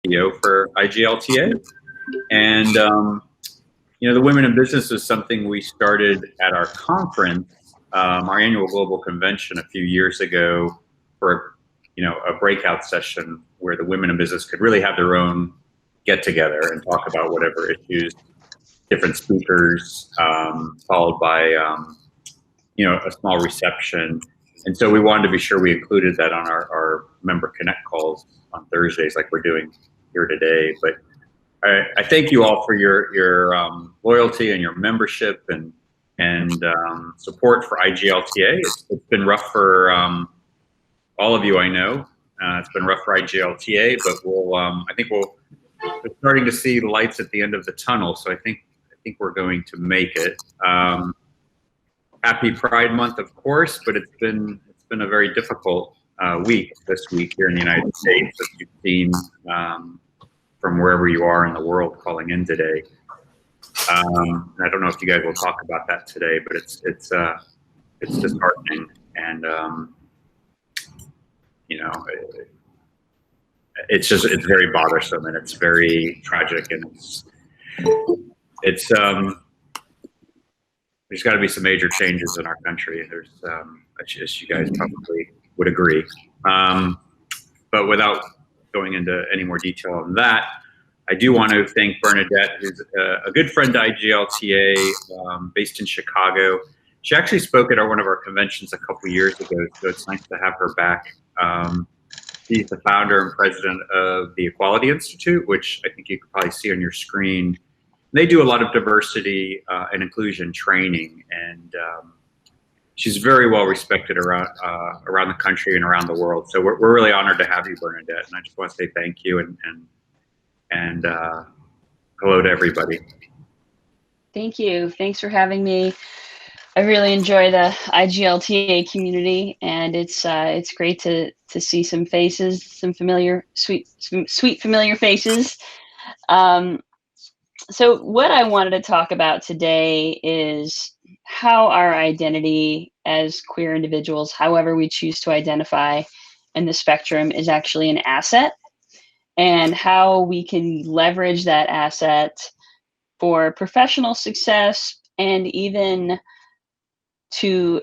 CEO for IGLTA. And, the Women in Business was something we started at our conference, our annual global convention a few years ago for, a breakout session where the women in business could really have their own get together and talk about whatever issues, different speakers, followed by, a small reception. And so we wanted to be sure we included that on our member connect calls on Thursdays like we're doing here today. But I thank you all for your loyalty and your membership and support for IGLTA. It's been rough for all of you, I know. It's been rough for IGLTA, but we're starting to see the lights at the end of the tunnel. So I think we're going to make it. Happy Pride Month, of course, but it's been a very difficult week this week here in the United States, as you've seen from wherever you are in the world calling in today. I don't know if you guys will talk about that today, but it's disheartening, and it's very bothersome, and it's very tragic, and there's got to be some major changes in our country. There's, as you guys probably would agree. But without going into any more detail on that, I do want to thank Bernadette, who's a good friend to IGLTA, based in Chicago. She actually spoke at one of our conventions a couple years ago, so it's nice to have her back. She's the founder and president of the Equality Institute, which I think you can probably see on your screen. They do a lot of diversity and inclusion training, and she's very well respected around the country and around the world. So we're really honored to have you, Bernadette, and I just want to say thank you and hello to everybody. Thank you. Thanks for having me. I really enjoy the IGLTA community, and it's great to see some faces, some sweet familiar faces. So what I wanted to talk about today is how our identity as queer individuals, however we choose to identify in the spectrum, is actually an asset, and how we can leverage that asset for professional success and even to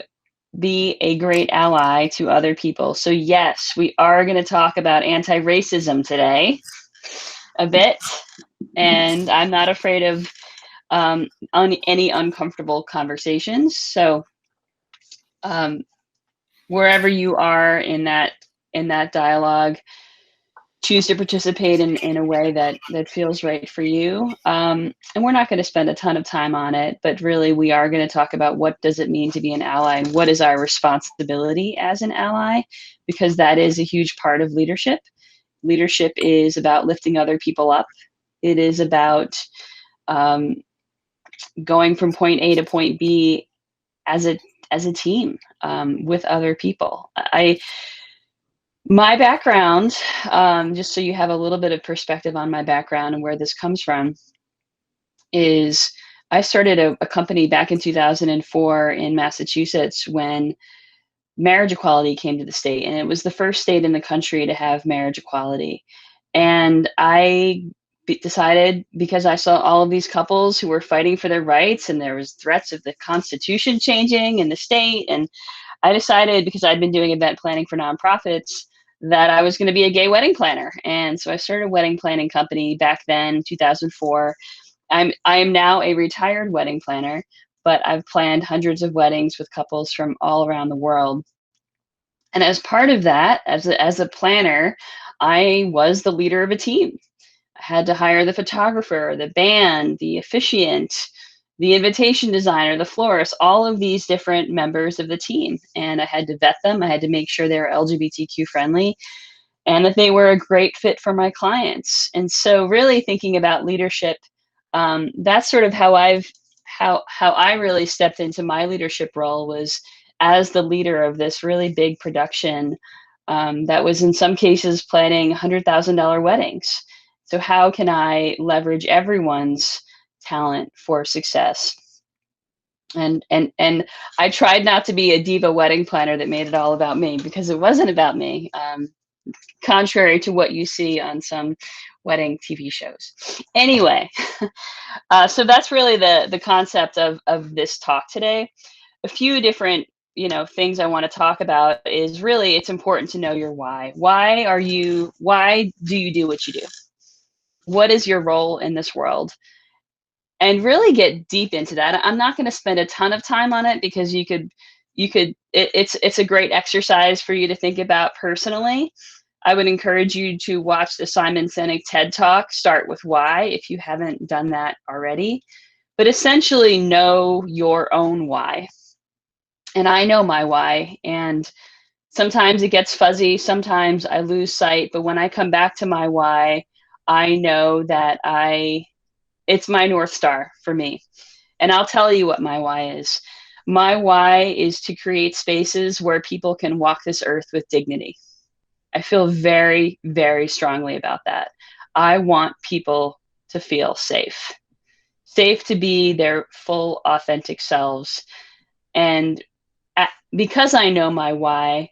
be a great ally to other people. So yes, we are going to talk about anti-racism today a bit, and I'm not afraid of any uncomfortable conversations. So wherever you are in that dialogue, choose to participate in a way that feels right for you. And we're not going to spend a ton of time on it, but really we are going to talk about what does it mean to be an ally and what is our responsibility as an ally, because that is a huge part of leadership. Leadership is about lifting other people up. It is about going from point A to point B as a team with other people. My background, just so you have a little bit of perspective on my background and where this comes from, is I started a company back in 2004 in Massachusetts when marriage equality came to the state, and it was the first state in the country to have marriage equality. And I decided, because I saw all of these couples who were fighting for their rights, and there was threats of the Constitution changing in the state, and I decided, because I'd been doing event planning for nonprofits, that I was going to be a gay wedding planner. And so I started a wedding planning company back then, 2004. I am now a retired wedding planner, but I've planned hundreds of weddings with couples from all around the world. And as part of that, as a planner, I was the leader of a team. I had to hire the photographer, the band, the officiant, the invitation designer, the florist, all of these different members of the team. And I had to vet them. I had to make sure they were LGBTQ friendly and that they were a great fit for my clients. And so really thinking about leadership, that's sort of how I really stepped into my leadership role, was as the leader of this really big production that was in some cases planning $100,000 weddings. So how can I leverage everyone's talent for success? And I tried not to be a diva wedding planner that made it all about me, because it wasn't about me. Contrary to what you see on some wedding TV shows. Anyway, so that's really the concept of this talk today. A few different things I want to talk about is really it's important to know your why. Why do you do what you do? What is your role in this world? And really get deep into that. I'm not going to spend a ton of time on it because it's a great exercise for you to think about personally. I would encourage you to watch the Simon Sinek TED Talk, Start with Why, if you haven't done that already. But essentially know your own why. And I know my why, and sometimes it gets fuzzy, sometimes I lose sight, but when I come back to my why, I know that it's my North Star for me. And I'll tell you what my why is. My why is to create spaces where people can walk this earth with dignity. I feel very, very strongly about that. I want people to feel safe to be their full, authentic selves. And because I know my why,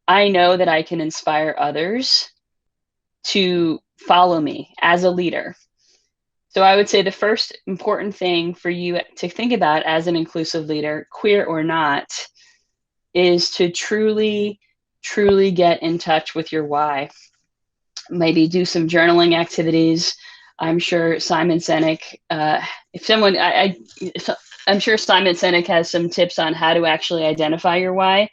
I know that I can inspire others to follow me as a leader. So I would say the first important thing for you to think about as an inclusive leader, queer or not, is to truly, truly get in touch with your why. Maybe do some journaling activities. I'm sure Simon Sinek, I'm sure Simon Sinek has some tips on how to actually identify your why.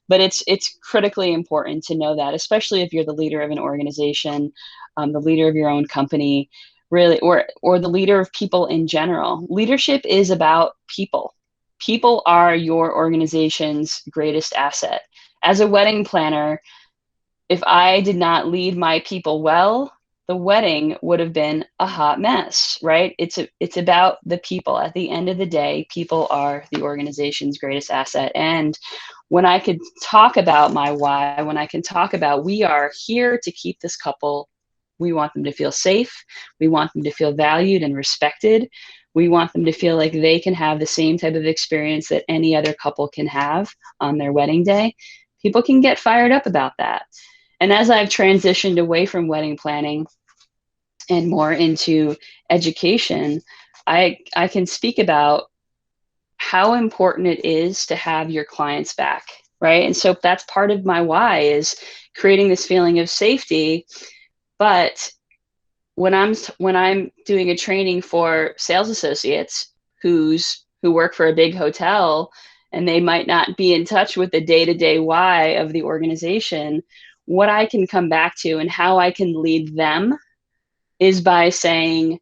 But it's critically important to know that, especially if you're the leader of an organization, the leader of your own company, really, or the leader of people in general. Leadership is about people. People are your organization's greatest asset. As a wedding planner, if I did not lead my people well, the wedding would have been a hot mess, right? It's about the people. At the end of the day, people are the organization's greatest asset. And when I could talk about my why, when I can talk about we are here to keep this couple, we want them to feel safe. We want them to feel valued and respected. We want them to feel like they can have the same type of experience that any other couple can have on their wedding day. People can get fired up about that. And as I've transitioned away from wedding planning and more into education, I can speak about how important it is to have your clients back, right? And so that's part of my why, is creating this feeling of safety. But when I'm doing a training for sales associates who work for a big hotel and they might not be in touch with the day-to-day why of the organization, what I can come back to and how I can lead them is by saying,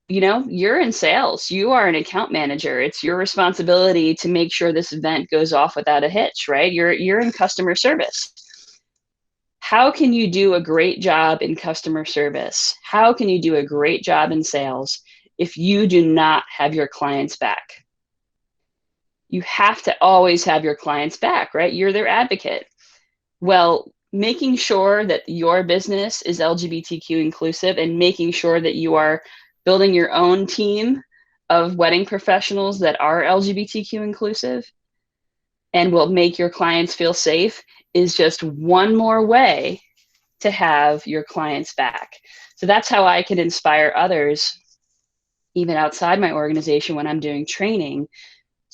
you're in sales. You are an account manager. It's your responsibility to make sure this event goes off without a hitch, right? You're in customer service. How can you do a great job in customer service? How can you do a great job in sales if you do not have your clients back? You have to always have your clients back, right? You're their advocate. Well, making sure that your business is LGBTQ inclusive and making sure that you are building your own team of wedding professionals that are LGBTQ inclusive and will make your clients feel safe is just one more way to have your clients back. So that's how I can inspire others, even outside my organization when I'm doing training,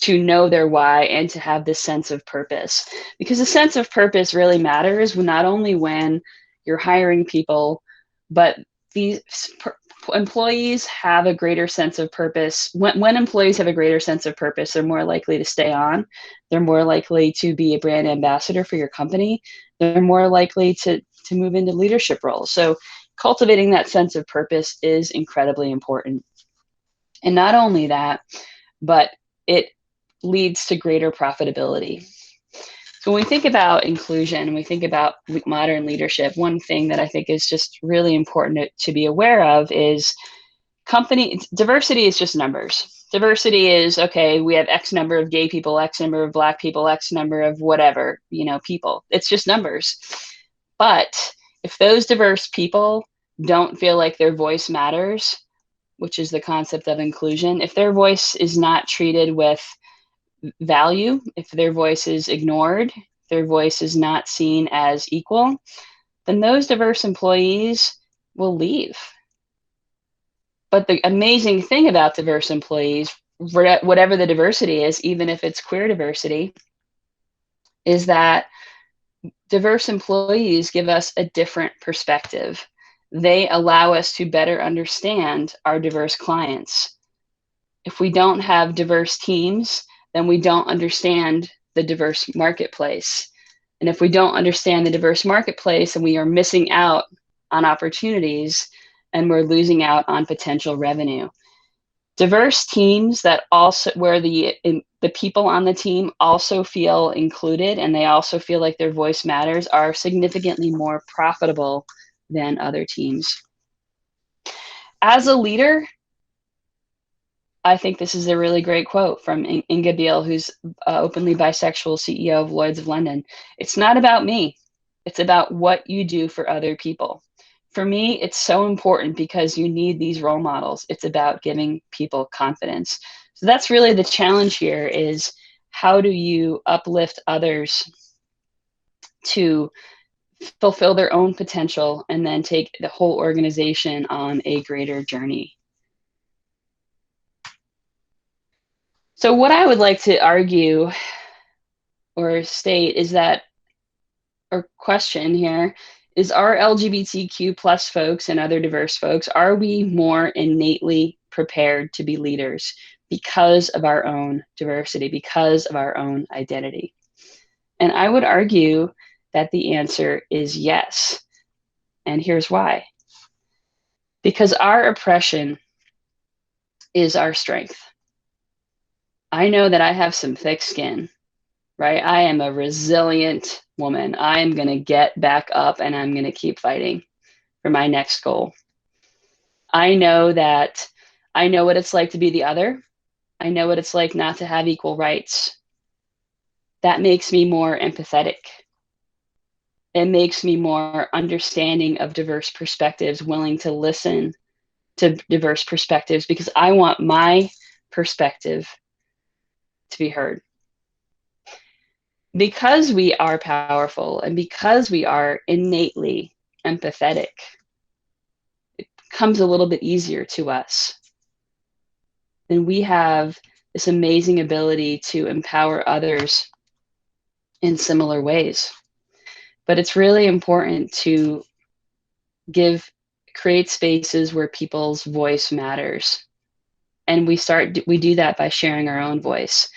to know their why and to have this sense of purpose. Because a sense of purpose really matters not only when you're hiring people, but these employees have a greater sense of purpose. When employees have a greater sense of purpose, they're more likely to stay on. They're more likely to be a brand ambassador for your company. They're more likely to move into leadership roles. So cultivating that sense of purpose is incredibly important. And not only that, but it leads to greater profitability. So when we think about inclusion and we think about modern leadership, one thing that I think is just really important to be aware of is diversity is just numbers. Diversity is, okay, we have X number of gay people, X number of Black people, X number of whatever, people. It's just numbers. But if those diverse people don't feel like their voice matters, which is the concept of inclusion, if their voice is not treated with value, if their voice is ignored, their voice is not seen as equal, then those diverse employees will leave. But the amazing thing about diverse employees, whatever the diversity is, even if it's queer diversity, is that diverse employees give us a different perspective. They allow us to better understand our diverse clients. If we don't have diverse teams, then we don't understand the diverse marketplace. And if we don't understand the diverse marketplace, then we are missing out on opportunities and we're losing out on potential revenue. Diverse teams that also, where the people on the team also feel included and they also feel like their voice matters, are significantly more profitable than other teams. As a leader, I think this is a really great quote from Inga Beale, who's openly bisexual CEO of Lloyd's of London. It's not about me. It's about what you do for other people. For me, it's so important because you need these role models. It's about giving people confidence. So that's really the challenge here, is how do you uplift others to fulfill their own potential and then take the whole organization on a greater journey. So what I would like to argue or state is that, or question here, is our LGBTQ plus folks and other diverse folks, are we more innately prepared to be leaders because of our own diversity, because of our own identity? And I would argue that the answer is yes. And here's why. Because our oppression is our strength. I know that I have some thick skin, right? I am a resilient woman. I am going to get back up and I'm going to keep fighting for my next goal. I know that I know what it's like to be the other. I know what it's like not to have equal rights. That makes me more empathetic. It makes me more understanding of diverse perspectives, willing to listen to diverse perspectives, because I want my perspective to be heard. Because we are powerful and because we are innately empathetic, it comes a little bit easier to us. And we have this amazing ability to empower others in similar ways. But it's really important to create spaces where people's voice matters. And we do that by sharing our own voice.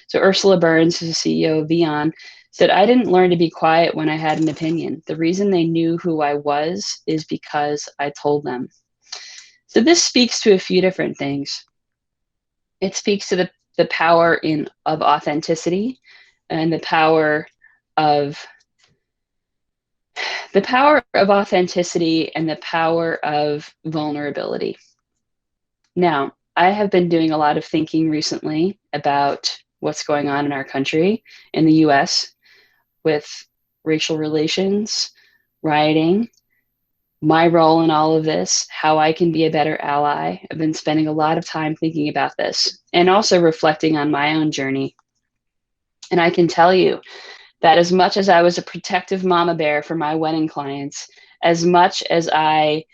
So Ursula Burns, who's the CEO of Vion, said, I didn't learn to be quiet when I had an opinion. The reason they knew who I was is because I told them. So this speaks to a few different things. It speaks to the power of authenticity and the power of authenticity and the power of vulnerability. Now, I have been doing a lot of thinking recently about what's going on in our country, in the US, with racial relations, rioting, my role in all of this, how I can be a better ally. I've been spending a lot of time thinking about this and also reflecting on my own journey. And I can tell you that as much as I was a protective mama bear for my wedding clients, as much as I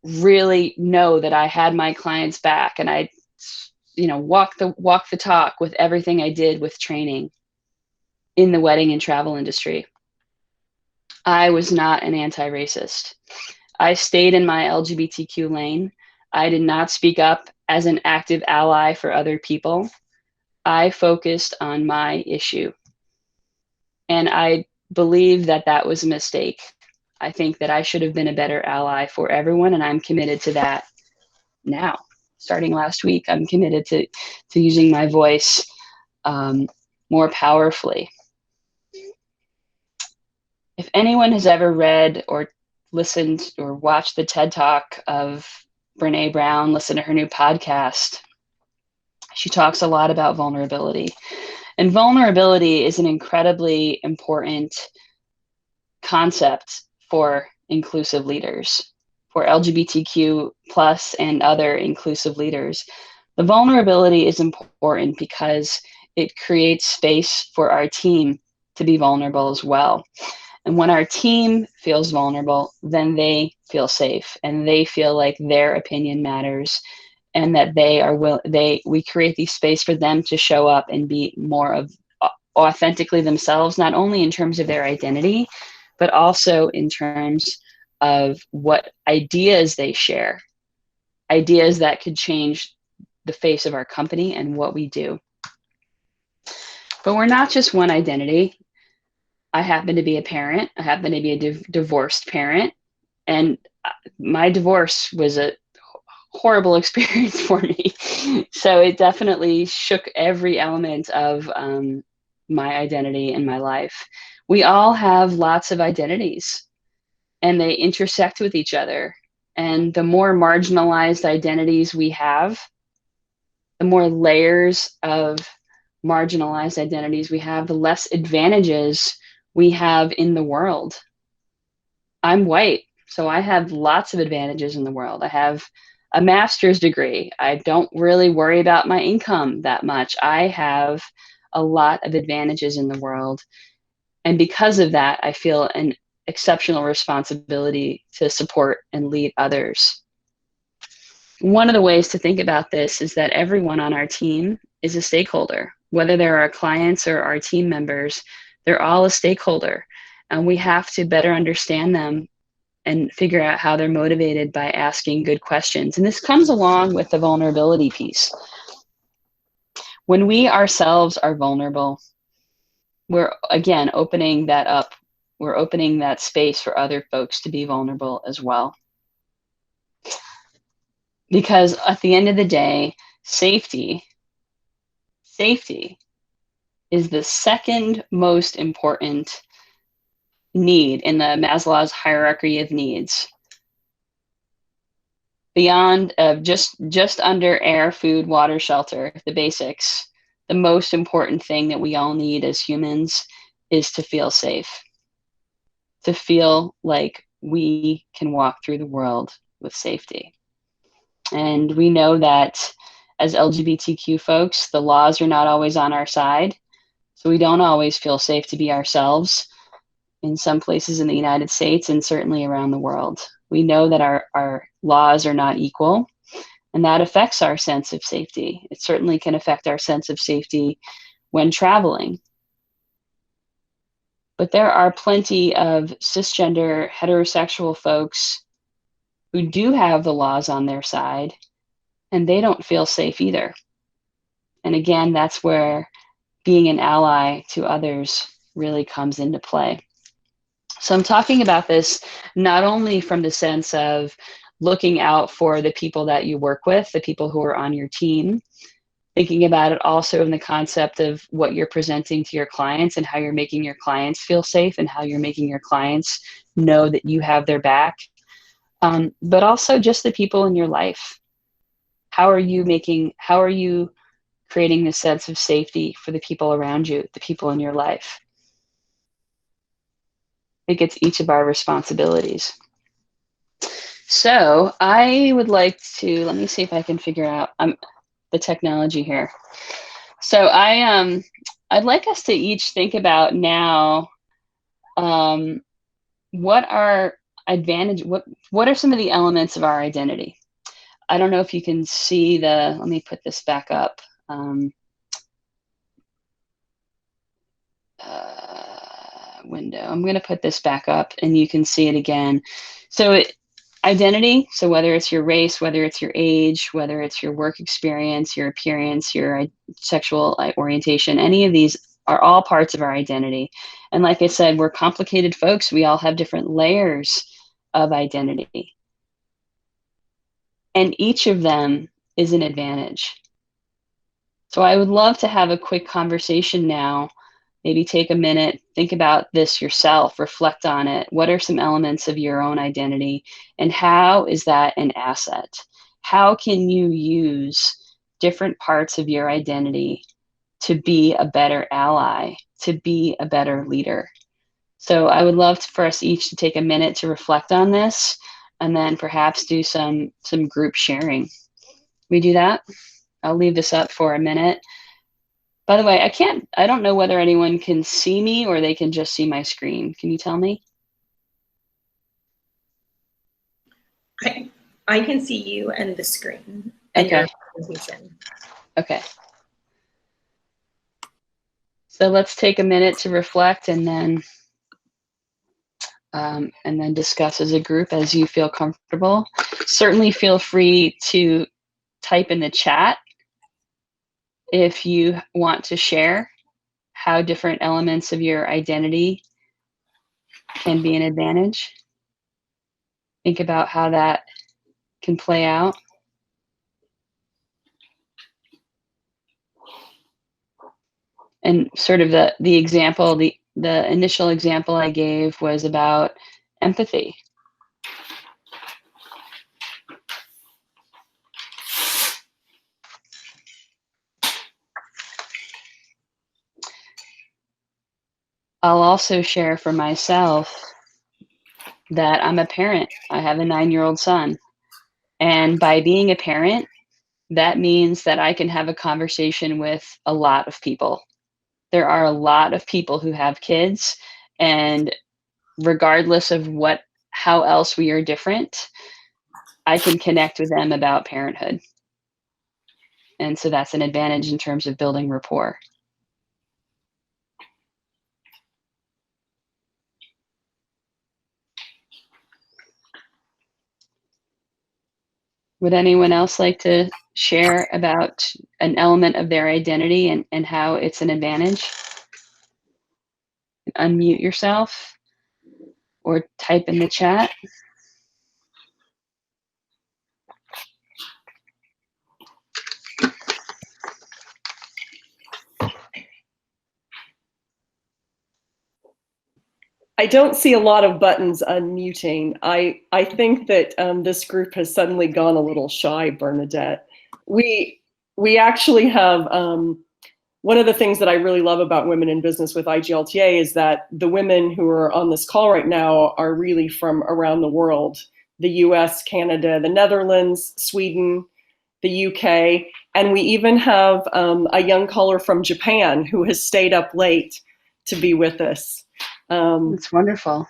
really know that I had my clients back and I walk the talk with everything I did with training in the wedding and travel industry, I was not an anti-racist. I stayed in my LGBTQ lane. I did not speak up as an active ally for other people. I focused on my issue. And I believe that that was a mistake. I think that I should have been a better ally for everyone, and I'm committed to that now. Starting last week, I'm committed to using my voice more powerfully. If anyone has ever read or listened or watched the TED Talk of Brene Brown, listen to her new podcast, she talks a lot about vulnerability. And vulnerability is an incredibly important concept for inclusive leaders, for LGBTQ plus and other inclusive leaders. The vulnerability is important because it creates space for our team to be vulnerable as well. And when our team feels vulnerable, then they feel safe and they feel like their opinion matters, and that we create the space for them to show up and be more of authentically themselves, not only in terms of their identity, but also in terms of what ideas they share, ideas that could change the face of our company and what we do. But we're not just one identity. I happen to be a parent. I happen to be a divorced parent. And my divorce was a horrible experience for me. So it definitely shook every element of my identity in my life. We all have lots of identities and they intersect with each other. And the more marginalized identities we have, the more layers of marginalized identities we have, the less advantages we have in the world. I'm white, so I have lots of advantages in the world. I have a master's degree. I don't really worry about my income that much. I have a lot of advantages in the world. And because of that, I feel an exceptional responsibility to support and lead others. One of the ways to think about this is that everyone on our team is a stakeholder. Whether they're our clients or our team members, they're all a stakeholder. And we have to better understand them and figure out how they're motivated by asking good questions. And this comes along with the vulnerability piece. When we ourselves are vulnerable, we're, again, opening that up. We're opening that space for other folks to be vulnerable as well. Because at the end of the day, safety is the second most important need in the Maslow's hierarchy of needs. Beyond just under air, food, water, shelter, the basics, the most important thing that we all need as humans is to feel safe, to feel like we can walk through the world with safety. And we know that as LGBTQ folks, the laws are not always on our side. So we don't always feel safe to be ourselves in some places in the United States and certainly around the world. We know that our laws are not equal, and that affects our sense of safety. It certainly can affect our sense of safety when traveling. But there are plenty of cisgender heterosexual folks who do have the laws on their side, and they don't feel safe either. And again, that's where being an ally to others really comes into play. So I'm talking about this not only from the sense of looking out for the people that you work with, the people who are on your team, thinking about it also in the concept of what you're presenting to your clients and how you're making your clients feel safe and how you're making your clients know that you have their back, but also just the people in your life. How are you creating this sense of safety for the people around you, the people in your life? I think it's each of our responsibilities. So I would like to, let me see if I can figure out the technology here. So I'd like us to each think about now, what are some of the elements of our identity? I don't know if you can see let me put this back up. Window. I'm going to put this back up and you can see it again. So identity, so whether it's your race, whether it's your age, whether it's your work experience, your appearance, your sexual orientation, any of these are all parts of our identity. And like I said, we're complicated folks. We all have different layers of identity. And each of them is an advantage. So I would love to have a quick conversation now. Maybe take a minute, think about this yourself, reflect on it. What are some elements of your own identity and how is that an asset? How can you use different parts of your identity to be a better ally, to be a better leader? So I would love for us each to take a minute to reflect on this and then perhaps do some group sharing. We do that? I'll leave this up for a minute. By the way, I don't know whether anyone can see me or they can just see my screen. Can you tell me? I can see you and the screen and your presentation. Okay. So let's take a minute to reflect and then discuss as a group as you feel comfortable. Certainly feel free to type in the chat if you want to share how different elements of your identity can be an advantage. Think about how that can play out. And sort of the example, the initial example I gave was about empathy. I'll also share for myself that I'm a parent. I have a 9-year-old son. And by being a parent, that means that I can have a conversation with a lot of people. There are a lot of people who have kids, and regardless of how else we are different, I can connect with them about parenthood. And so that's an advantage in terms of building rapport. Would anyone else like to share about an element of their identity and how it's an advantage? Unmute yourself or type in the chat. I don't see a lot of buttons unmuting. I think that this group has suddenly gone a little shy, Bernadette. We actually have, one of the things that I really love about Women in Business with IGLTA is that the women who are on this call right now are really from around the world, the US, Canada, the Netherlands, Sweden, the UK, and we even have a young caller from Japan who has stayed up late to be with us. It's wonderful.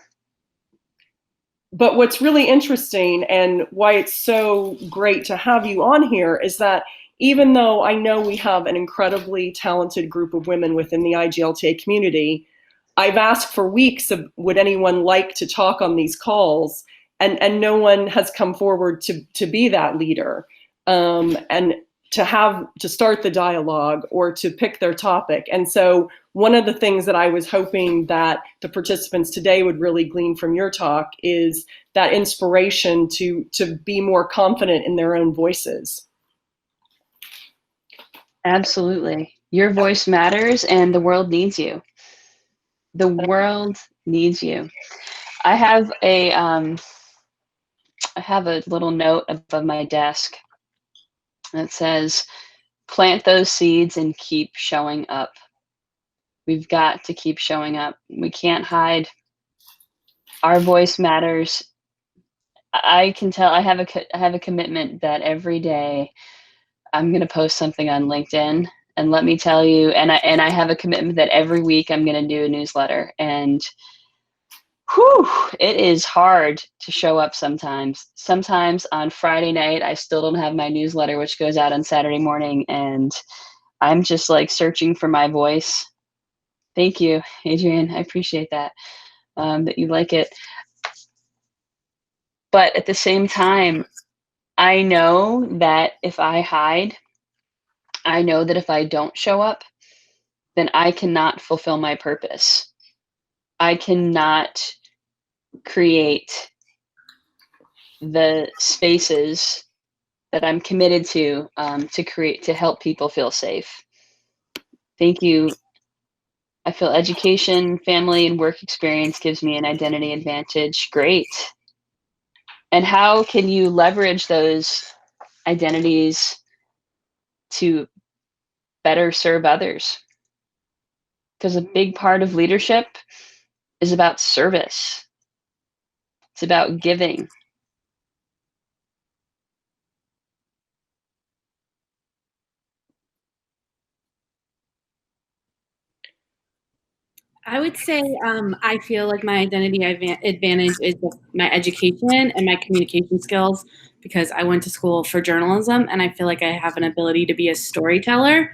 But what's really interesting and why it's so great to have you on here is that even though I know we have an incredibly talented group of women within the IGLTA community, I've asked for weeks of would anyone like to talk on these calls, and no one has come forward to be that leader and to start the dialogue or to pick their topic. And so one of the things that I was hoping that the participants today would really glean from your talk is that inspiration to be more confident in their own voices. Absolutely. Your voice matters and the world needs you. The world needs you. I have a little note above my desk that says, plant those seeds and keep showing up. We've got to keep showing up. We can't hide. Our voice matters. I can tell I have a commitment that every day I'm going to post something on LinkedIn, and let me tell you, and I have a commitment that every week I'm going to do a newsletter, and whew, it is hard to show up sometimes. Sometimes on Friday night, I still don't have my newsletter, which goes out on Saturday morning, and I'm just like searching for my voice. Thank you, Adrienne. I appreciate that, that you like it. But at the same time, I know that if I hide, I know that if I don't show up, then I cannot fulfill my purpose. I cannot create the spaces that I'm committed to create, to help people feel safe. Thank you. I feel education, family, and work experience gives me an identity advantage. Great. And how can you leverage those identities to better serve others? Because a big part of leadership is about service. It's about giving. I would say I feel like my identity advantage is my education and my communication skills, because I went to school for journalism and I feel like I have an ability to be a storyteller,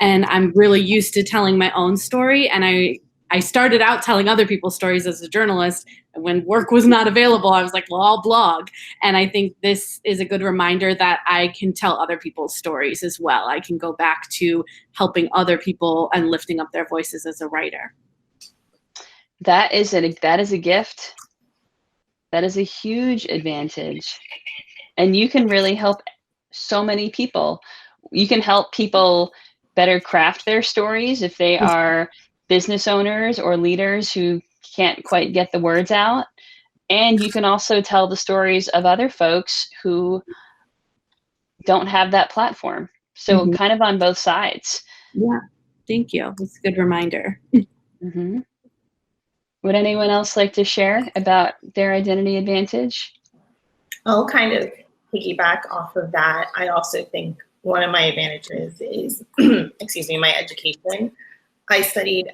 and I'm really used to telling my own story. And I started out telling other people's stories as a journalist. And when work was not available, I was like, well, I'll blog. And I think this is a good reminder that I can tell other people's stories as well. I can go back to helping other people and lifting up their voices as a writer. That is a gift. That is a huge advantage. And you can really help so many people. You can help people better craft their stories if they are business owners or leaders who can't quite get the words out. And you can also tell the stories of other folks who don't have that platform. So kind of on both sides. Yeah, thank you. That's a good reminder. Would anyone else like to share about their identity advantage? I'll kind of piggyback off of that. I also think one of my advantages is, excuse me, my education. I studied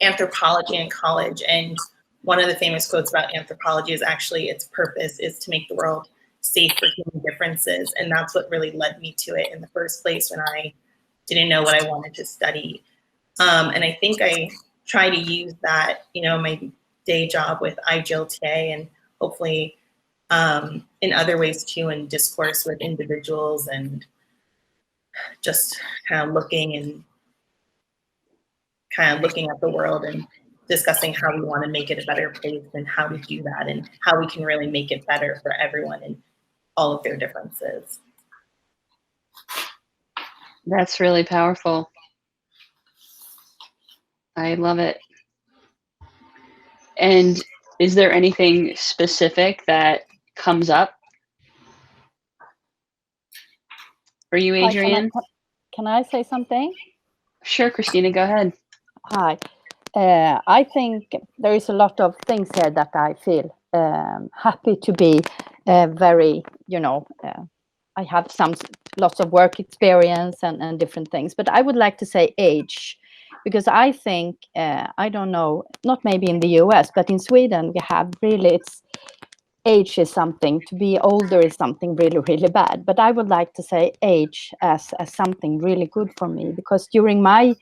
anthropology in college, and one of the famous quotes about anthropology is actually its purpose is to make the world safe for human differences. And that's what really led me to it in the first place when I didn't know what I wanted to study. And I think I try to use that, you know, my day job with IGLTA and hopefully in other ways too, in discourse with individuals and just kind of looking at the world and discussing how we want to make it a better place and how to do that and how we can really make it better for everyone and all of their differences. That's really powerful. I love it. And is there anything specific that comes up for you, Adrienne? Can I say something? Sure, Christina, go ahead. Hi. I think there is a lot of things here that I feel happy to be very, you know, I have lots of work experience and different things, but I would like to say age, because I think, I don't know, not maybe in the US, but in Sweden, we have really, age is something, to be older is something really, really bad. But I would like to say age as something really good for me, because during my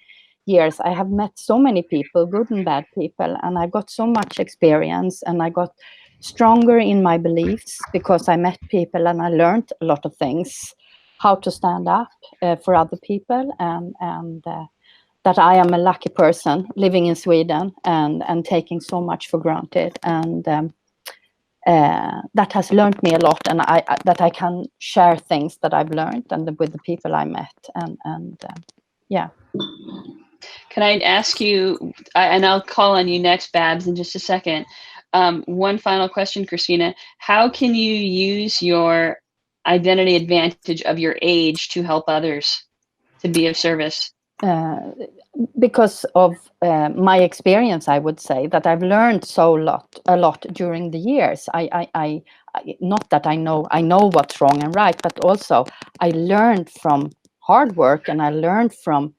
years, I have met so many people, good and bad people, and I got so much experience, and I got stronger in my beliefs because I met people and I learned a lot of things, how to stand up for other people, and that I am a lucky person living in Sweden and taking so much for granted, and that has learned me a lot, and that I can share things that I've learned and with the people I met, and yeah. Can I ask you, and I'll call on you next, Babs, in just a second. One final question, Christina. How can you use your identity advantage of your age to help others, to be of service? Because of my experience, I would say that I've learned a lot during the years. I not that I know what's wrong and right, but also I learned from hard work, and I learned from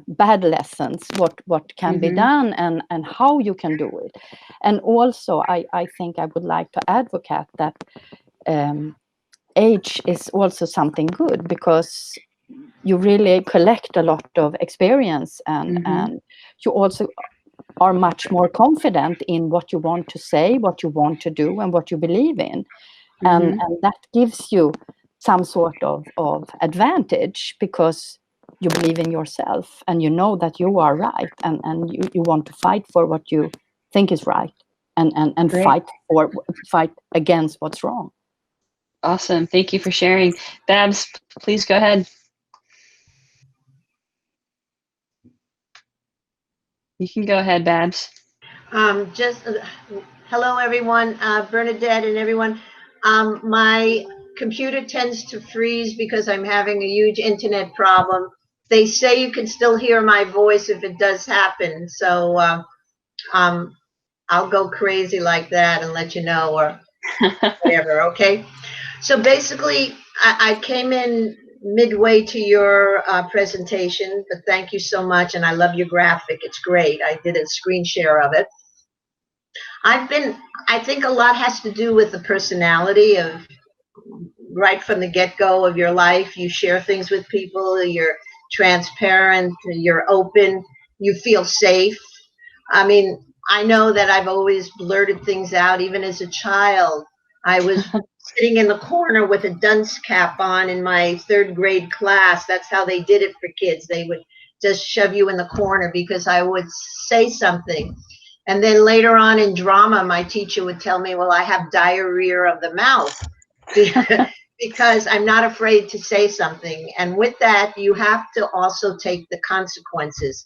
bad lessons what can be done and how you can do it. And also I think I would like to advocate that age is also something good, because you really collect a lot of experience, and you also are much more confident in what you want to say, what you want to do, and what you believe in. And that gives you some sort of advantage, because you believe in yourself and you know that you are right, and you want to fight for what you think is right, and fight against what's wrong. Awesome. Thank you for sharing. Babs, please go ahead. You can go ahead, Babs. Hello, everyone. Bernadette and everyone. My computer tends to freeze because I'm having a huge internet problem. They say you can still hear my voice if it does happen. So I'll go crazy like that and let you know, or whatever, okay? So basically, I came in midway to your presentation, but thank you so much. And I love your graphic. It's great. I did a screen share of it. I think a lot has to do with the personality of right from the get-go of your life. You share things with people, you're transparent, you're open, you feel safe. I mean, I know that I've always blurted things out, even as a child. I was sitting in the corner with a dunce cap on in my 3rd grade class. That's how they did it for kids. They would just shove you in the corner because I would say something. And then later on in drama, my teacher would tell me, well, I have diarrhea of the mouth because I'm not afraid to say something. And with that, you have to also take the consequences.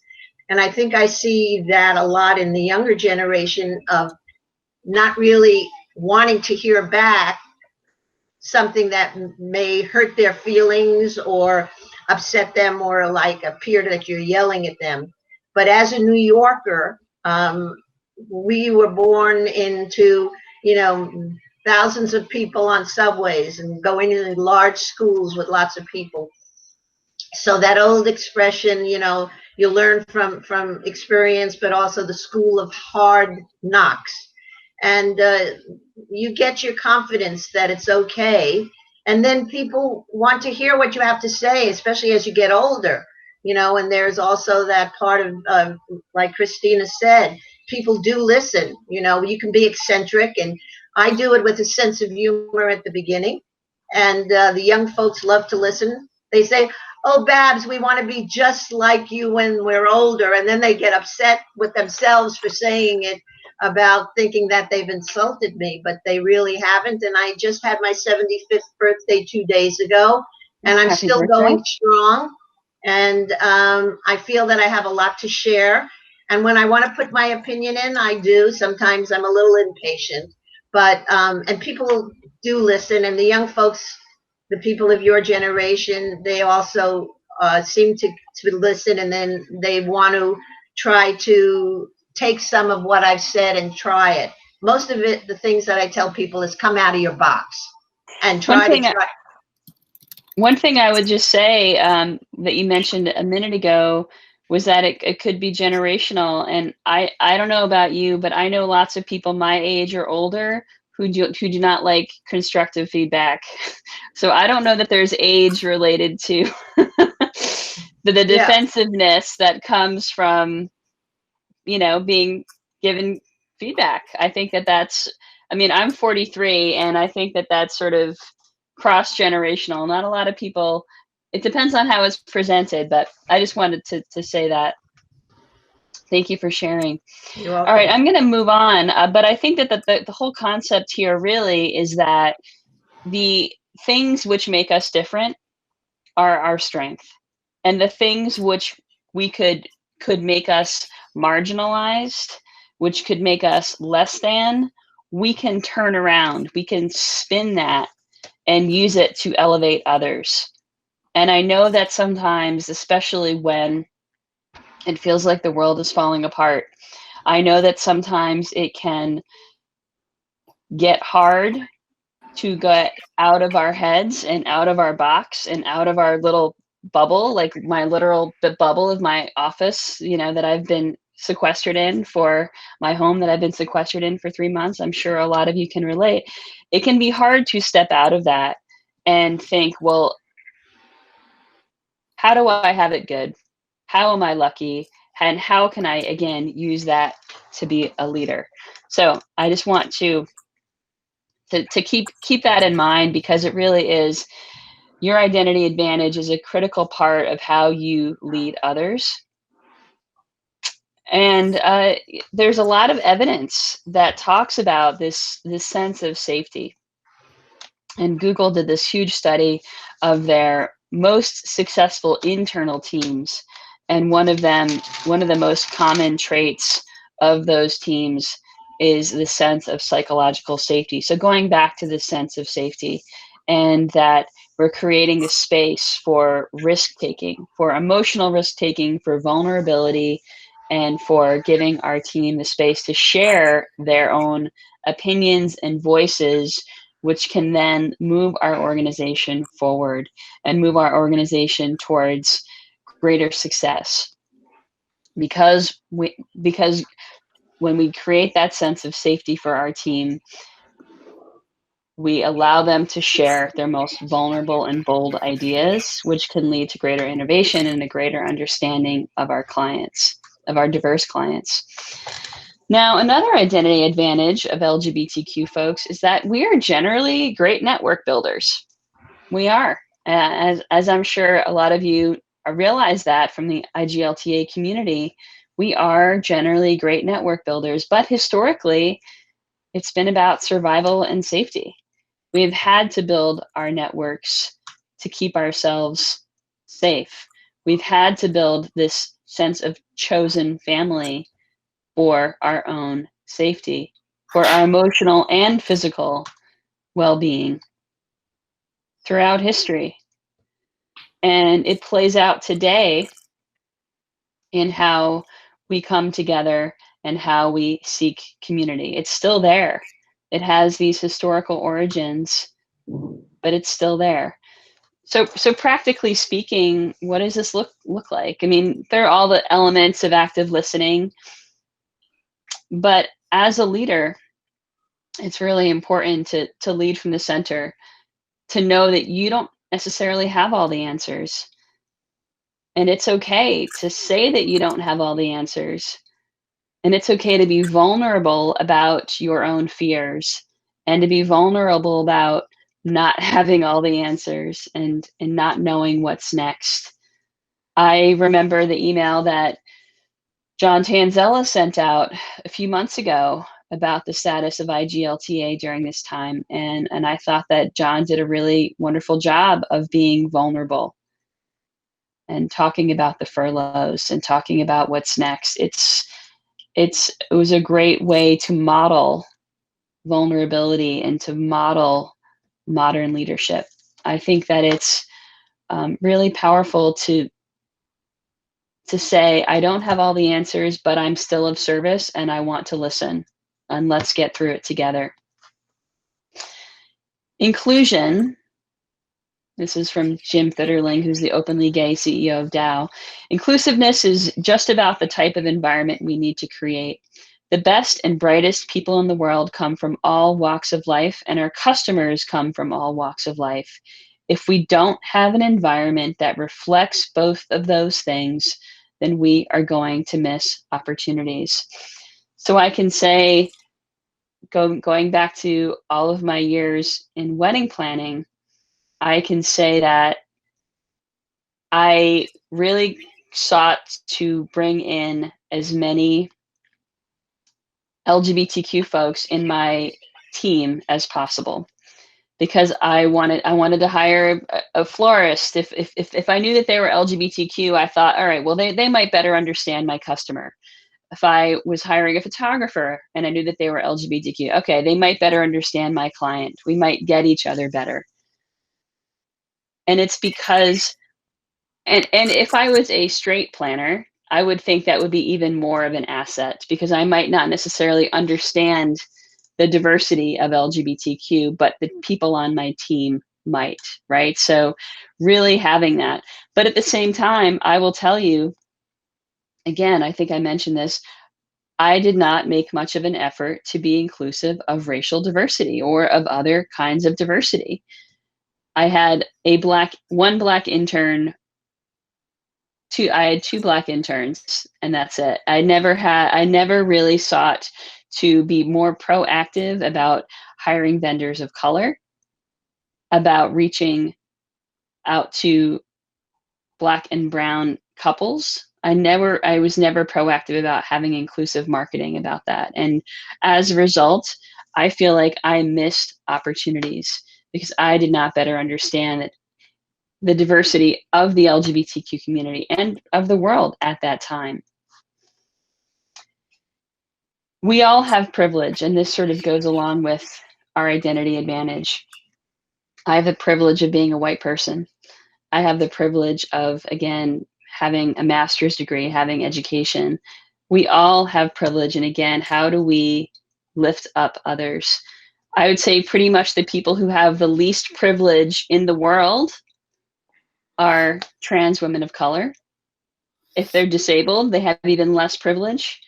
And I think I see that a lot in the younger generation of not really wanting to hear back something that may hurt their feelings or upset them or like appear that you're yelling at them. But as a New Yorker, we were born into, you know, thousands of people on subways and going into large schools with lots of people. So that old expression, you know, you learn from experience, but also the school of hard knocks. And you get your confidence that it's okay. And then people want to hear what you have to say, especially as you get older, you know, and there's also that part of like Christina said, people do listen. You know, you can be eccentric, and I do it with a sense of humor at the beginning. And the young folks love to listen. They say, oh, Babs, we want to be just like you when we're older. And then they get upset with themselves for saying it, about thinking that they've insulted me, but they really haven't. And I just had my 75th birthday 2 days ago, and I'm Happy still birthday. going strong. And I feel that I have a lot to share. And when I want to put my opinion in, I do. Sometimes I'm a little impatient, but and people do listen. And the young folks, the people of your generation, they also seem to listen, and then they want to try to take some of what I've said and try it. Most of it, the things that I tell people is come out of your box and try. One thing I would just say that you mentioned a minute ago was that it could be generational. And I don't know about you, but I know lots of people my age or older who do not like constructive feedback. So I don't know that there's age related to the defensiveness that comes from, you know, being given feedback. I think that's, I mean, I'm 43, and I think that's sort of cross-generational. Not a lot of people, it depends on how it's presented, but I just wanted to say that. Thank you for sharing. You're welcome. All right, I'm going to move on, but I think that the whole concept here really is that the things which make us different are our strength, and the things which we could make us marginalized, which could make us less than, we can turn around, we can spin that and use it to elevate others. And I know that sometimes, especially when it feels like the world is falling apart, I know that sometimes it can get hard to get out of our heads and out of our box and out of our little bubble, like my literal bubble of my office, you know, that I've been sequestered in, for my home that I've been sequestered in for 3 months. I'm sure a lot of you can relate. It can be hard to step out of that and think, well, how do I have it good? How am I lucky? And how can I, again, use that to be a leader? So I just want to keep that in mind, because it really is, your identity advantage is a critical part of how you lead others. And there's a lot of evidence that talks about this sense of safety. And Google did this huge study of their most successful internal teams. And one of the most common traits of those teams is the sense of psychological safety. So going back to the sense of safety, and that we're creating a space for risk-taking, for emotional risk-taking, for vulnerability, and for giving our team the space to share their own opinions and voices which can then move our organization forward and move our organization towards greater success. Because when we create that sense of safety for our team, we allow them to share their most vulnerable and bold ideas, which can lead to greater innovation and a greater understanding of our clients, of our diverse clients. Now, another identity advantage of LGBTQ folks is that we are generally great network builders. We are, as I'm sure a lot of you realize that from the IGLTA community, we are generally great network builders, but historically, it's been about survival and safety. We've had to build our networks to keep ourselves safe. We've had to build this sense of chosen family for our own safety, for our emotional and physical well-being throughout history. And it plays out today in how we come together and how we seek community. It's still there. It has these historical origins, but it's still there. So practically speaking, what does this look like? I mean, there are all the elements of active listening, but as a leader, it's really important to lead from the center, to know that you don't necessarily have all the answers. And it's okay to say that you don't have all the answers. And it's okay to be vulnerable about your own fears and to be vulnerable about not having all the answers and not knowing what's next. I remember the email that John Tanzella sent out a few months ago about the status of IGLTA during this time. And I thought that John did a really wonderful job of being vulnerable and talking about the furloughs and talking about what's next. It was a great way to model vulnerability and to model modern leadership. I think that it's really powerful to say, I don't have all the answers, but I'm still of service and I want to listen, and let's get through it together. Inclusion. This is from Jim Fitterling, who's the openly gay CEO of Dow. Inclusiveness is just about the type of environment we need to create. The best and brightest people in the world come from all walks of life, and our customers come from all walks of life. If we don't have an environment that reflects both of those things, then we are going to miss opportunities. So I can say, going back to all of my years in wedding planning, I can say that I really sought to bring in as many LGBTQ folks in my team as possible, because I wanted to hire a florist. If I knew that they were LGBTQ, I thought, all right, well, they might better understand my customer. If I was hiring a photographer and I knew that they were LGBTQ, okay, they might better understand my client. We might get each other better. And it's because, and if I was a straight planner, I would think that would be even more of an asset, because I might not necessarily understand the diversity of LGBTQ, but the people on my team might, right? So really having that. But at the same time, I will tell you, again, I think I mentioned this, I did not make much of an effort to be inclusive of racial diversity or of other kinds of diversity. I had one black intern. I had two black interns, and that's it. I never really sought to be more proactive about hiring vendors of color, about reaching out to Black and brown couples. I was never proactive about having inclusive marketing about that. And as a result, I feel like I missed opportunities because I did not better understand the diversity of the LGBTQ community and of the world at that time. We all have privilege, and this sort of goes along with our identity advantage. I have the privilege of being a white person. I have the privilege of, again, having a master's degree, having education. We all have privilege, and again, how do we lift up others? I would say pretty much the people who have the least privilege in the world are trans women of color. If they're disabled, they have even less privilege.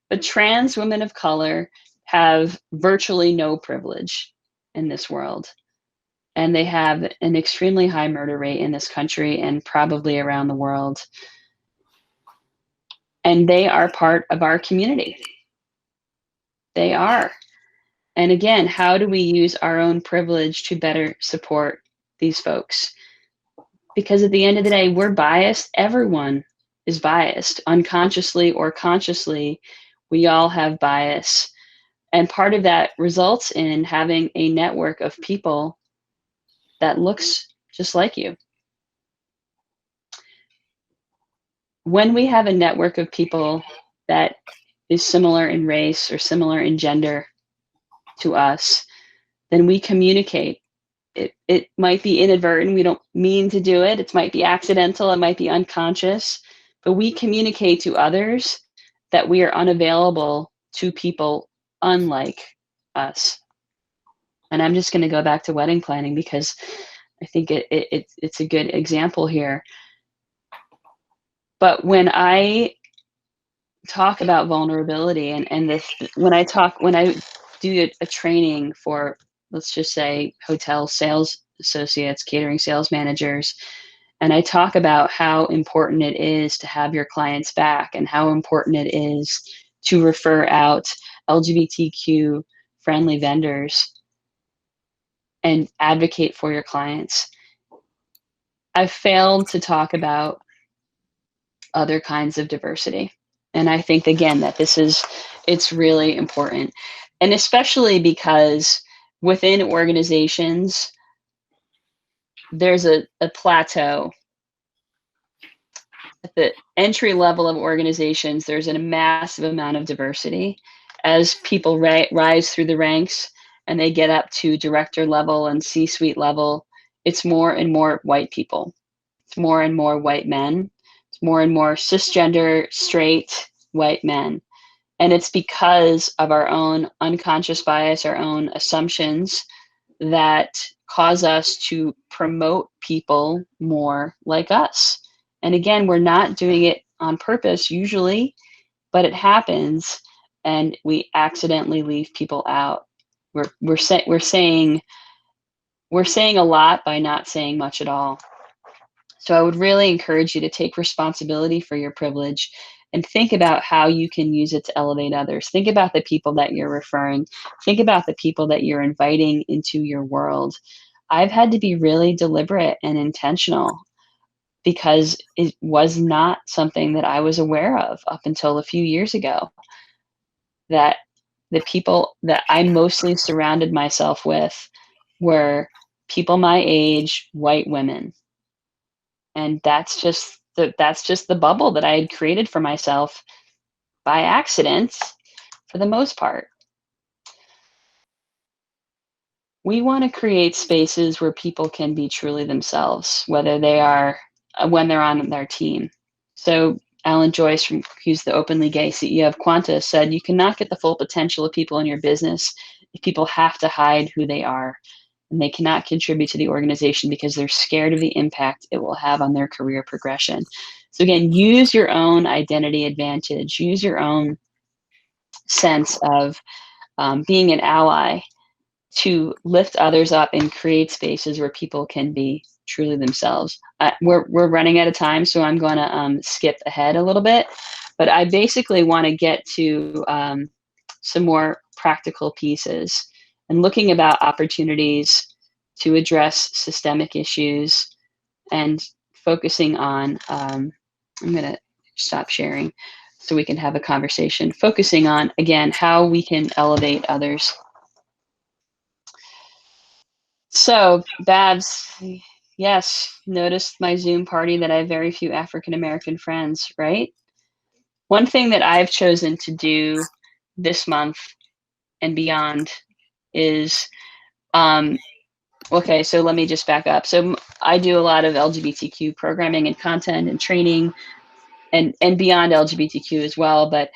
But trans women of color have virtually no privilege in this world. And they have an extremely high murder rate in this country and probably around the world. And they are part of our community. They are. And again, how do we use our own privilege to better support these folks? Because at the end of the day, we're biased. Everyone is biased, unconsciously or consciously. We all have bias. And part of that results in having a network of people that looks just like you. When we have a network of people that is similar in race or similar in gender to us, then we communicate. It might be inadvertent. We don't mean to do it. It might be accidental. It might be unconscious. But we communicate to others that we are unavailable to people unlike us. And I'm just going to go back to wedding planning because I think it's a good example here. But when I talk about vulnerability and this, when I do a training for, let's just say, hotel sales associates, catering sales managers, and I talk about how important it is to have your clients back and how important it is to refer out LGBTQ friendly vendors and advocate for your clients. I've failed to talk about other kinds of diversity. And I think, again, that it's really important. And especially because within organizations, there's a plateau. At the entry level of organizations, there's a massive amount of diversity. As people rise through the ranks and they get up to director level and C-suite level, it's more and more white people. It's more and more white men. It's more and more cisgender, straight, white men. And it's because of our own unconscious bias, our own assumptions that cause us to promote people more like us. And again, we're not doing it on purpose usually, but it happens and we accidentally leave people out. We're saying a lot by not saying much at all. So I would really encourage you to take responsibility for your privilege and think about how you can use it to elevate others. Think about the people that you're referring. Think about the people that you're inviting into your world. I've had to be really deliberate and intentional because it was not something that I was aware of up until a few years ago. That the people that I mostly surrounded myself with were people my age, white women. And that's just the bubble that I had created for myself by accident for the most part. We want to create spaces where people can be truly themselves, whether they are when they're on their team. So Alan Joyce, who's the openly gay CEO of Qantas, said, "You cannot get the full potential of people in your business if people have to hide who they are, and they cannot contribute to the organization because they're scared of the impact it will have on their career progression." So again, use your own identity advantage, use your own sense of being an ally to lift others up and create spaces where people can be truly themselves. We're running out of time, so I'm going to skip ahead a little bit, but I basically want to get to some more practical pieces and looking about opportunities to address systemic issues and focusing on, I'm going to stop sharing so we can have a conversation, focusing on, again, how we can elevate others. So, Babs, yes, noticed my Zoom party that I have very few African-American friends, right? One thing that I've chosen to do this month and beyond is, okay, so let me just back up. So I do a lot of LGBTQ programming and content and training and beyond LGBTQ as well. But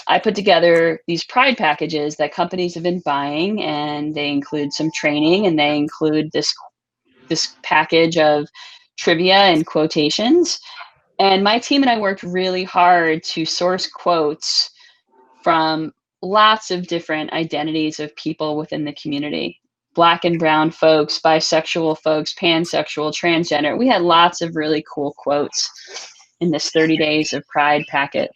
I put together these pride packages that companies have been buying, and they include some training, and they include this package of trivia and quotations. And my team and I worked really hard to source quotes from lots of different identities of people within the community. Black and brown folks, bisexual folks, pansexual, transgender. We had lots of really cool quotes in this 30 days of Pride packet.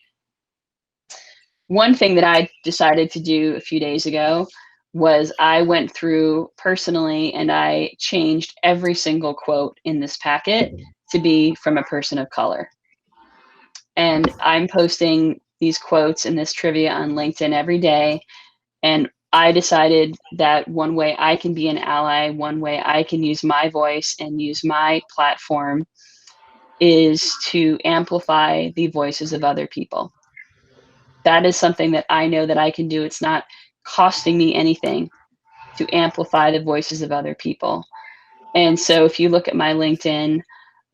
One thing that I decided to do a few days ago was I went through personally and I changed every single quote in this packet to be from a person of color. And I'm posting these quotes and this trivia on LinkedIn every day. And I decided that one way I can be an ally, one way I can use my voice and use my platform is to amplify the voices of other people. That is something that I know that I can do. It's not costing me anything to amplify the voices of other people. And so if you look at my LinkedIn,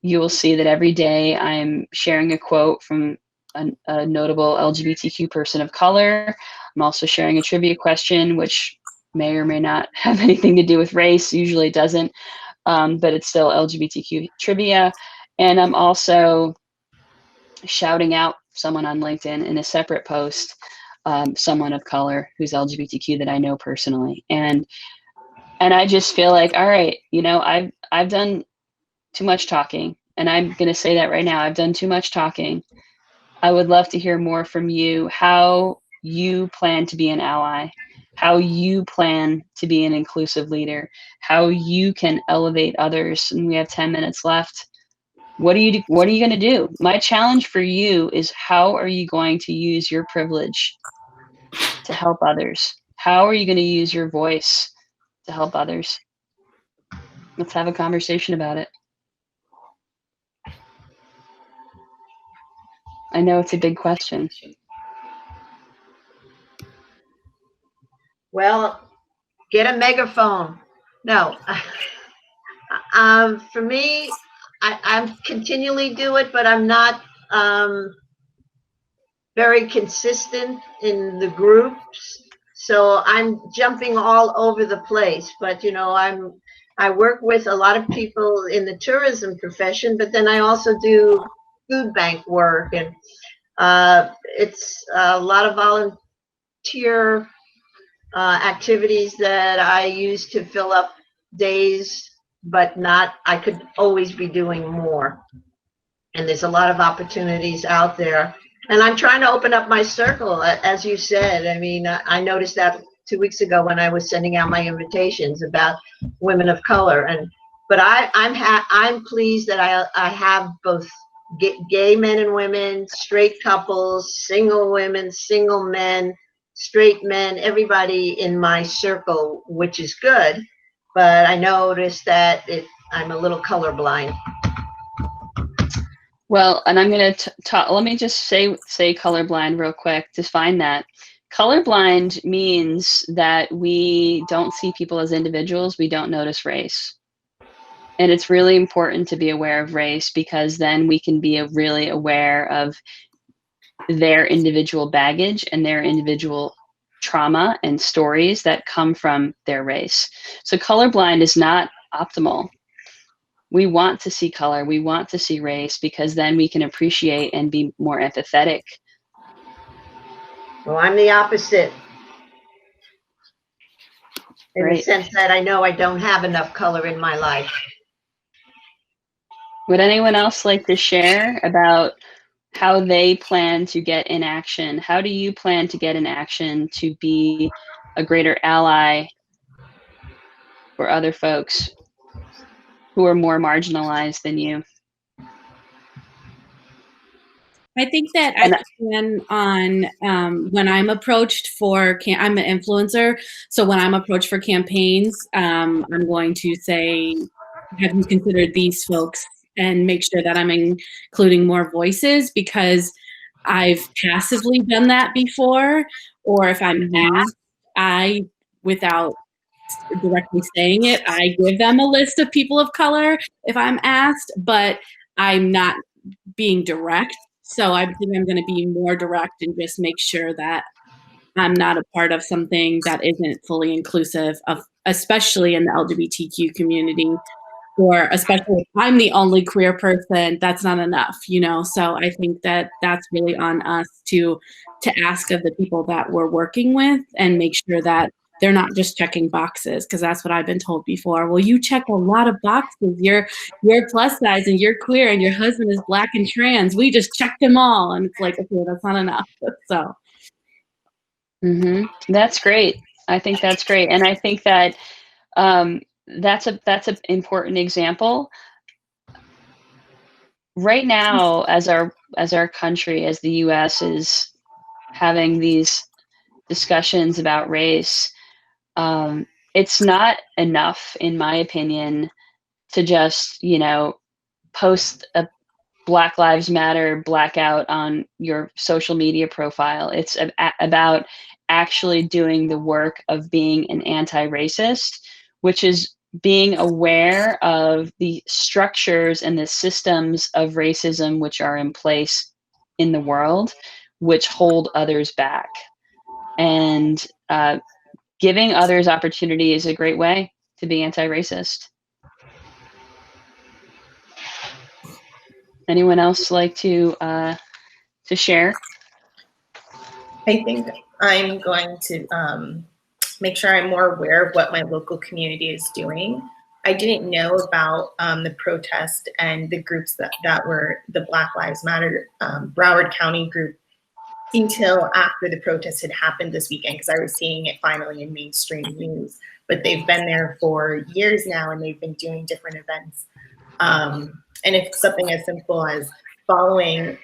you will see that every day I'm sharing a quote from a notable LGBTQ person of color. I'm also sharing a trivia question, which may or may not have anything to do with race. Usually it doesn't, but it's still LGBTQ trivia. And I'm also shouting out someone on LinkedIn in a separate post, someone of color who's LGBTQ that I know personally. And I just feel like, all right, you know, I've done too much talking, and I'm going to say that right now. I've done too much talking. I would love to hear more from you, how you plan to be an ally, how you plan to be an inclusive leader, how you can elevate others. And we have 10 minutes left. What are you going to do? My challenge for you is, how are you going to use your privilege to help others? How are you going to use your voice to help others? Let's have a conversation about it. I know it's a big question. Well, get a megaphone. No. For me, I'm continually do it, but I'm not very consistent in the groups. So I'm jumping all over the place. But, you know, I work with a lot of people in the tourism profession, but then I also do food bank work, and it's a lot of volunteer activities that I use to fill up days, but I could always be doing more. And there's a lot of opportunities out there. And I'm trying to open up my circle, as you said. I mean, I noticed that 2 weeks ago when I was sending out my invitations about women of color. But I'm pleased that I have both gay men and women, straight couples, single women, single men, straight men, everybody in my circle, which is good. But I noticed that I'm a little colorblind. Well, and I'm going to talk, let me just say colorblind real quick. Define that. Colorblind means that we don't see people as individuals. We don't notice race. And it's really important to be aware of race, because then we can be really aware of their individual baggage and their individual trauma and stories that come from their race. So colorblind is not optimal. We want to see color, we want to see race, because then we can appreciate and be more empathetic. Well, I'm the opposite. In the sense that I know I don't have enough color in my life. Would anyone else like to share about how they plan to get in action? How do you plan to get in action to be a greater ally for other folks who are more marginalized than you? I think that I plan on when I'm approached for, I'm an influencer, so when I'm approached for campaigns, I'm going to say, have you considered these folks, and make sure that I'm including more voices, because I've passively done that before, or if I'm asked, without directly saying it, I give them a list of people of color if I'm asked, but I'm not being direct. So I think I'm going to be more direct and just make sure that I'm not a part of something that isn't fully inclusive of, especially in the LGBTQ community, or especially if I'm the only queer person, that's not enough, you know? So I think that that's really on us to ask of the people that we're working with and make sure that they're not just checking boxes, because that's what I've been told before. Well, you check a lot of boxes. You're plus size and you're queer and your husband is Black and trans. We just checked them all. And it's like, okay, that's not enough. So. That's great. I think that's great. And I think that that's an important example. Right now, as our country, as the US is having these discussions about race, it's not enough, in my opinion, to just, post a Black Lives Matter blackout on your social media profile. It's about actually doing the work of being an anti-racist, which is being aware of the structures and the systems of racism which are in place in the world, which hold others back. And giving others opportunity is a great way to be anti-racist. Anyone else like to share? I think I'm going to make sure I'm more aware of what my local community is doing. I didn't know about the protest and the groups that were the Black Lives Matter Broward County group until after the protest had happened this weekend, because I was seeing it finally in mainstream news. But they've been there for years now, and they've been doing different events. And if something as simple as following,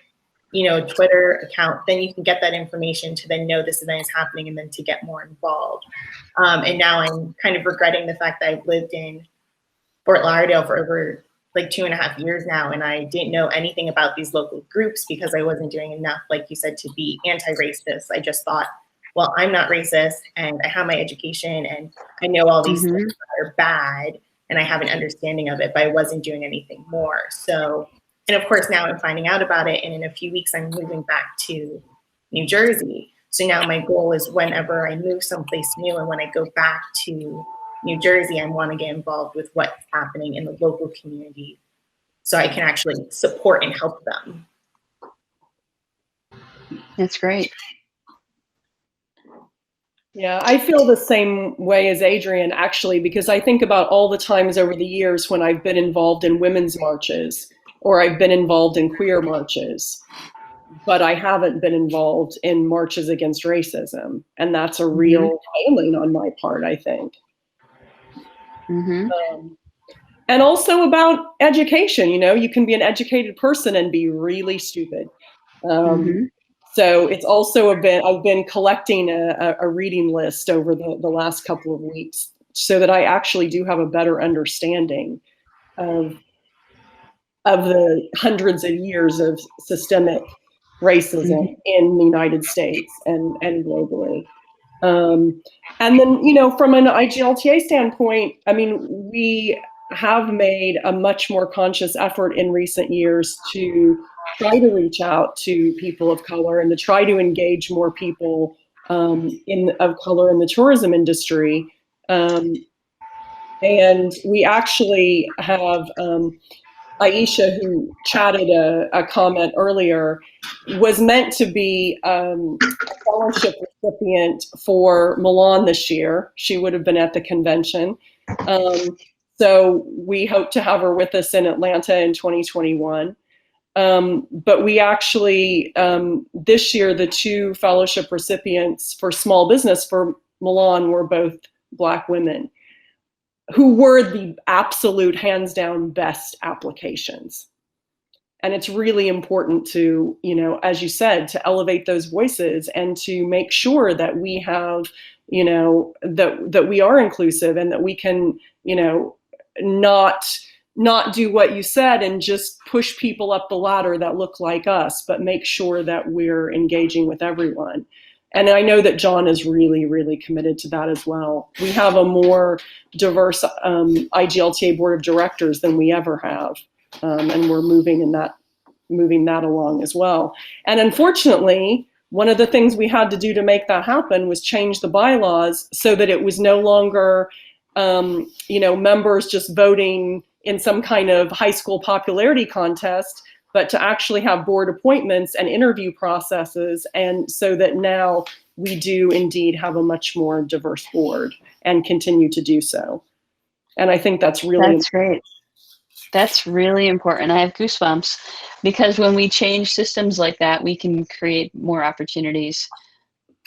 a Twitter account, then you can get that information to then know this event is happening and then to get more involved. And now I'm kind of regretting the fact that I've lived in Fort Lauderdale for over like 2.5 years now, and I didn't know anything about these local groups because I wasn't doing enough, like you said, to be anti-racist. I just thought, well, I'm not racist and I have my education and I know all these things that are bad and I have an understanding of it, but I wasn't doing anything more. So, and of course now I'm finding out about it, and in a few weeks I'm moving back to New Jersey. So now my goal is whenever I move someplace new and when I go back to New Jersey, I want to get involved with what's happening in the local community so I can actually support and help them. That's great. Yeah, I feel the same way as Adrienne, actually, because I think about all the times over the years when I've been involved in women's marches or I've been involved in queer marches, but I haven't been involved in marches against racism. And that's a real failing on my part, I think. And also about education, you can be an educated person and be really stupid. So it's also I've been collecting a reading list over the last couple of weeks so that I actually do have a better understanding of the hundreds of years of systemic racism in the United States and globally. And then, from an IGLTA standpoint, I mean, we have made a much more conscious effort in recent years to try to reach out to people of color and to try to engage more people of color in the tourism industry. And we actually have Aisha, who chatted a comment earlier, was meant to be a scholarship recipient for Milan this year. She would have been at the convention. So we hope to have her with us in Atlanta in 2021. But we actually, this year, the 2 fellowship recipients for small business for Milan were both Black women who were the absolute hands down best applications. And it's really important to, as you said, to elevate those voices and to make sure that we have, that we are inclusive and that we can, not do what you said and just push people up the ladder that look like us, but make sure that we're engaging with everyone. And I know that John is really, really committed to that as well. We have a more diverse IGLTA board of directors than we ever have. And we're moving in moving that along as well. And unfortunately, one of the things we had to do to make that happen was change the bylaws so that it was no longer, members just voting in some kind of high school popularity contest, but to actually have board appointments and interview processes. And so that now we do indeed have a much more diverse board and continue to do so. And I think that's really great. That's really important. I have goosebumps because when we change systems like that, we can create more opportunities.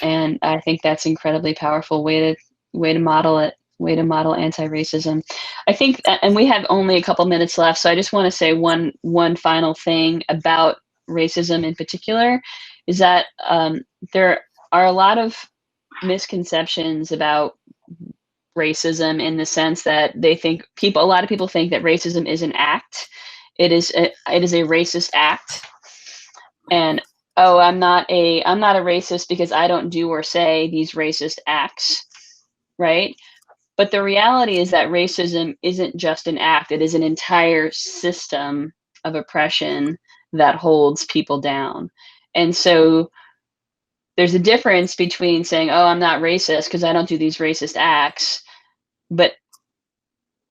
And I think that's incredibly powerful way to model it, way to model anti-racism. I think, and we have only a couple minutes left, so I just want to say one final thing about racism in particular, is that there are a lot of misconceptions about racism in the sense that a lot of people think that racism is an act. It is a racist act. And I'm not a racist because I don't do or say these racist acts, right? But the reality is that racism isn't just an act. It is an entire system of oppression that holds people down. And so there's a difference between saying, I'm not racist because I don't do these racist acts,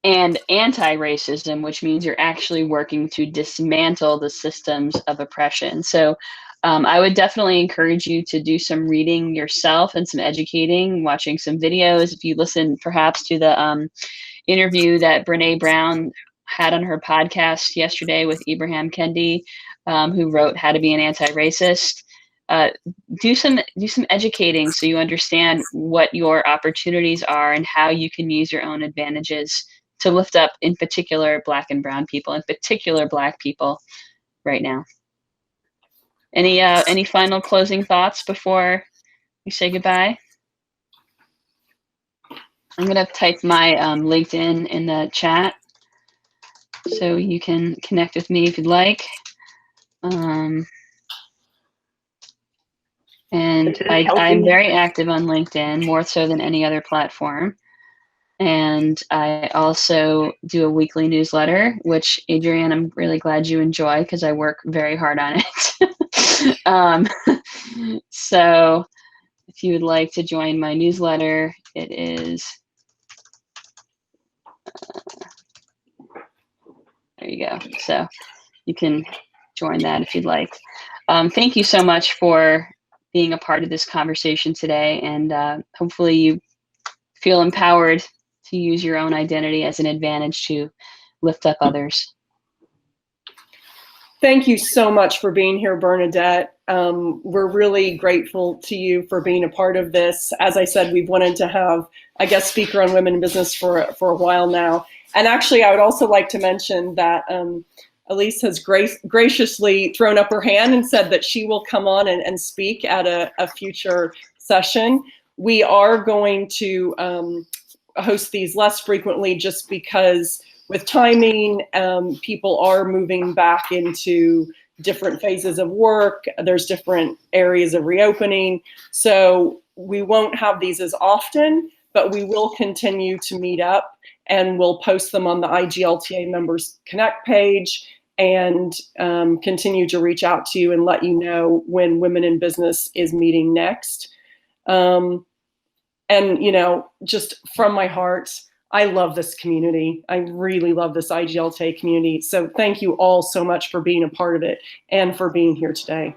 and anti-racism, which means you're actually working to dismantle the systems of oppression. So I would definitely encourage you to do some reading yourself and some educating, watching some videos. If you listen perhaps to the interview that Brene Brown had on her podcast yesterday with Ibrahim Kendi, who wrote How to Be an Anti-Racist, do some educating so you understand what your opportunities are and how you can use your own advantages to lift up, in particular, Black and brown people, in particular, Black people right now. Any final closing thoughts before we say goodbye? I'm going to type my LinkedIn in the chat so you can connect with me if you'd like. And I'm very active on LinkedIn, more so than any other platform. And I also do a weekly newsletter, which, Adrienne, I'm really glad you enjoy because I work very hard on it. So if you would like to join my newsletter, it is, there you go. So you can join that if you'd like. Thank you so much for being a part of this conversation today. And hopefully you feel empowered to use your own identity as an advantage to lift up others. Thank you so much for being here, Bernadette. We're really grateful to you for being a part of this. As I said, we've wanted to have a guest speaker on women in business for a while now. And actually, I would also like to mention that Elise has graciously thrown up her hand and said that she will come on and speak at a future session. We are going to host these less frequently just because with timing, people are moving back into different phases of work. There's different areas of reopening. So we won't have these as often, but we will continue to meet up and we'll post them on the IGLTA Members Connect page and continue to reach out to you and let you know when Women in Business is meeting next. And, just from my heart, I love this community. I really love this IGLTA community. So thank you all so much for being a part of it and for being here today.